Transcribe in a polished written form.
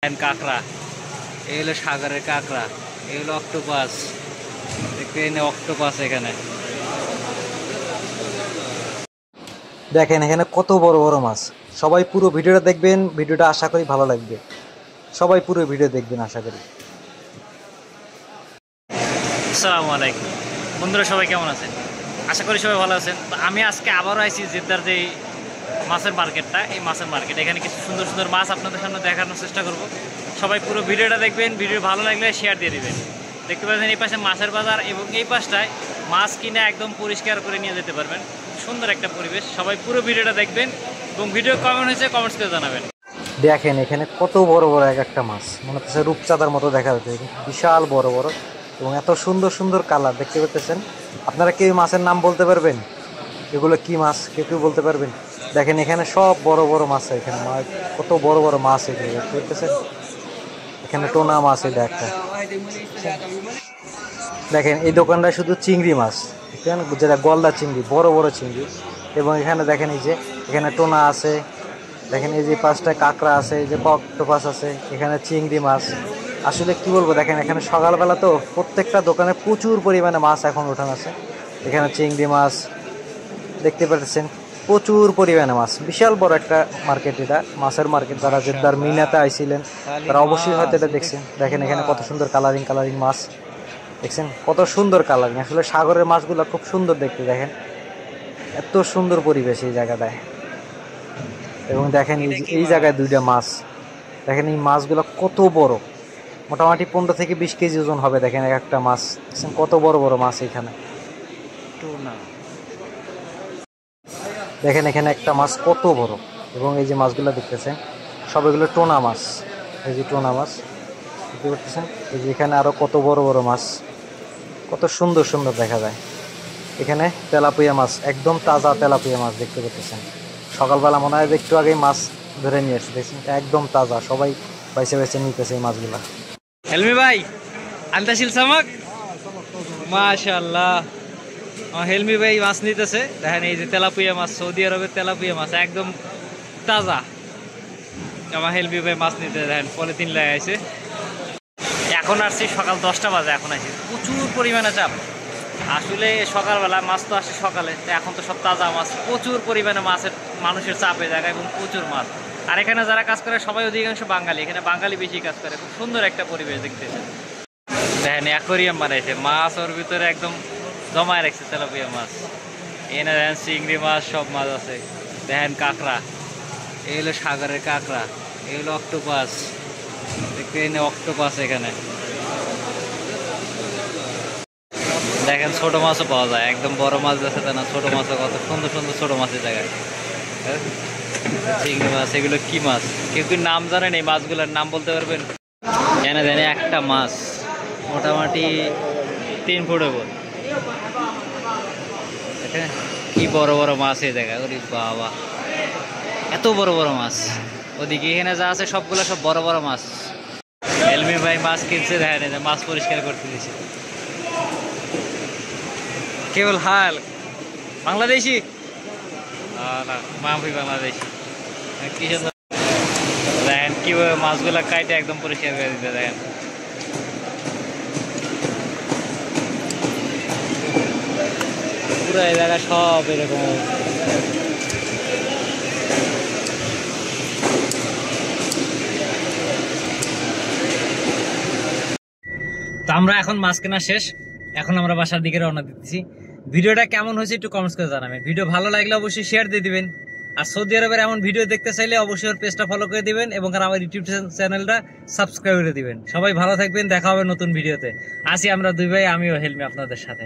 কাঁকড়া, এই হলো সাগরের কাঁকড়া, এই হলো অক্টোপাস। দেখতে অক্টোপাস এখানে দেখেন, এখানে কত বড় বড় মাছ। সবাই পুরো ভিডিওটা দেখবেন, ভিডিওটা আশা করি ভালো লাগবে। সবাই পুরো ভিডিও দেখবেন আশা করি। আসসালামু আলাইকুম বন্ধুরা, সবাই কেমন আছেন? আশা করি সবাই ভালো আছেন। তো আমি আজকে আবারও আইছি জেদ্দার যে মাছের মার্কেটটা, এই মাছের মার্কেট এখানে কিছু সুন্দর সুন্দর মাছ আপনাদের সামনে দেখানোর চেষ্টা করব। সবাই পুরো ভিডিওটা দেখবেন, ভিডিও ভালো লাগলে শেয়ার দিয়ে দিবেন। দেখতে পাচ্ছেন এই পাশে মাছের বাজার এবং এই পাশটায় মাছ কিনে একদম পরিষ্কার করে নিয়ে যেতে পারবেন। সুন্দর একটা পরিবেশ। সবাই পুরো ভিডিওটা দেখবেন এবং ভিডিও কেমন হয়েছে কমেন্টস করে জানাবেন। দেখেন এখানে কত বড় বড় এক একটা মাছ, মনে হচ্ছে রূপচাঁদার মতো দেখা যাচ্ছে। বিশাল বড় বড় এবং এত সুন্দর সুন্দর কালার দেখতে পাচ্ছেন। আপনারা কি মাছের নাম বলতে পারবেন? এগুলো কি মাছ কেউ কেউ বলতে পারবেন? দেখেন এখানে সব বড় বড় মাছ। এখানে কত বড় বড় মাছ এগুলো দেখতে পাচ্ছেন। এখানে টোনা মাছ, এটা একটা। দেখেন এই দোকানটায় শুধু চিংড়ি মাছ, দেখেন যেটা গলদা চিংড়ি, বড় বড় চিংড়ি। এবং এখানে দেখেন এই যে এখানে টোনা আছে, দেখেন এই যে পাঁচটায় কাঁকড়া আছে, এই যে অক্টোপাস আছে, এখানে চিংড়ি মাছ। আসলে কি বলবো, দেখেন এখানে সকালবেলা তো প্রত্যেকটা দোকানে প্রচুর পরিমাণে মাছ এখন ওঠানো আছে। এখানে চিংড়ি মাছ দেখতে পাচ্ছেন, প্রচুর পরিমাণে মাছ। বিশাল বড় একটা মার্কেট, এটা মাছের মার্কেট। যারা জেদ্দার মিনাতে আইছিলেন তারা অবশ্যই হয়তো এটা দেখছেন। দেখেন এখানে কত সুন্দর কালারিং কালারিং মাছ দেখছেন, কত সুন্দর কালারিং। আসলে সাগরের মাছগুলো খুব সুন্দর দেখতে। দেখেন এত সুন্দর পরিবেশ এই জায়গাটায়। এবং দেখেন এই জায়গায় দুইটা মাছ, দেখেন এই মাছগুলো কত বড়, মোটামুটি 15 থেকে 20 কেজি ওজন হবে। দেখেন এক একটা মাছ দেখছেন কত বড় বড় মাছ এখানে। দেখেন এখানে একটা মাছ কত বড়। এবং এই যে মাছগুলো দেখতেছেন সব এগুলো টোনা মাছ। এই যে টোনা মাছ দেখতে পাচ্ছেন। এই যে এখানে আরো কত বড় বড় মাছ, কত সুন্দর সুন্দর দেখা যায়। এখানে তেলাপিয়া মাছ, একদম তাজা তেলাপিয়া মাছ দেখতে পাচ্ছেন। সকালবেলা মনে হয় যে একটু আগেই মাছ ধরে নিয়ে এসেছে, দেখছেন একদম তাজা। সবাই বাইসে বাইসে নিতেছে এই মাছগুলা। হেলমি ভাই আনতাছিল সামক, মাশাআল্লাহ। হেলমি ভাই মাছ নিতেছে। দেখেন এই যে তেলাপিয়া মাছ, সৌদি আরবের তেলাপিয়া মাছ একদম তাজা। আমার হেলমি ভাই মাছ নিতে দেখেন পলিথিন লাই আছে। এখন আসছি সকাল 10টা বাজে, এখন আসি প্রচুর পরিমাণে চাপ। আসলে সকালবেলা মাছ তো আসে সকালে, তো এখন তো সব তাজা মাছ, প্রচুর পরিমাণে মাছের মানুষের চাপে জায়গায় এবং প্রচুর মাছ। আর এখানে যারা কাজ করে সবাই অধিকাংশ বাঙালি, এখানে বাঙালি বেশি কাজ করে। খুব সুন্দর একটা পরিবেশ দেখতেছে। দেখেন অ্যাকোরিয়াম বানাইছে, মাছ ওর ভিতরে একদম জমায় রাখছে তেলাপিয়া মাছ। এনে দেখেন চিংড়ি মাছ, সব মাছ আছে। দেখেন কাঁকড়া, এই হলো সাগরের কাঁকড়া, এই হলো অক্টোপাস। দেখতে অক্টোপাস এখানে। দেখেন ছোট মাছও পাওয়া যায়, একদম বড় মাছ আছে তা না, ছোট মাছও কত সুন্দর সুন্দর ছোট মাছের জায়গায়। চিংড়ি মাছ, এগুলো কি মাছ কেউ কি নাম জানেন? এই মাছগুলোর নাম বলতে পারবেন? এনে দেন একটা মাছ মোটামুটি 3 ফুট উপর। কি বড় বড় মাছ এই জায়গায়, ওরে বাবা এত বড় বড় মাছ। ওদিকে এখানে যা আছে সবগুলো সব বড় বড় মাছ। এলমি ভাই মাছ কিনছে, দেখেন মাছ পরিষ্কার করতে দিয়েছে। কেবল হাল বাংলাদেশি না, মাফি বাংলাদেশি। কি সুন্দর দেখেন কিভাবে মাছগুলা কাইটে একদম পরিষ্কার করে দিতে। দেখেন পুরো এই জায়গা সব এরকম। তো আমরা এখন মাছ কেনা শেষ, এখন আমরা বাসার দিকে রওনা দিতেছি। ভিডিওটা কেমন হয়েছে একটু কমেন্টস করে জানাবেন। ভিডিও ভালো লাগলে অবশ্যই শেয়ার দিয়ে দিবেন। আর সৌদি আরবের এমন ভিডিও দেখতে চাইলে অবশ্যই ওর পেজটা ফলো করে দিবেন এবং আমার ইউটিউব চ্যানেলটা সাবস্ক্রাইব করে দিবেন। সবাই ভালো থাকবেন, দেখা হবে নতুন ভিডিওতে। আসি আমরা দুই ভাই, আমিও হেলমি আপনাদের সাথে।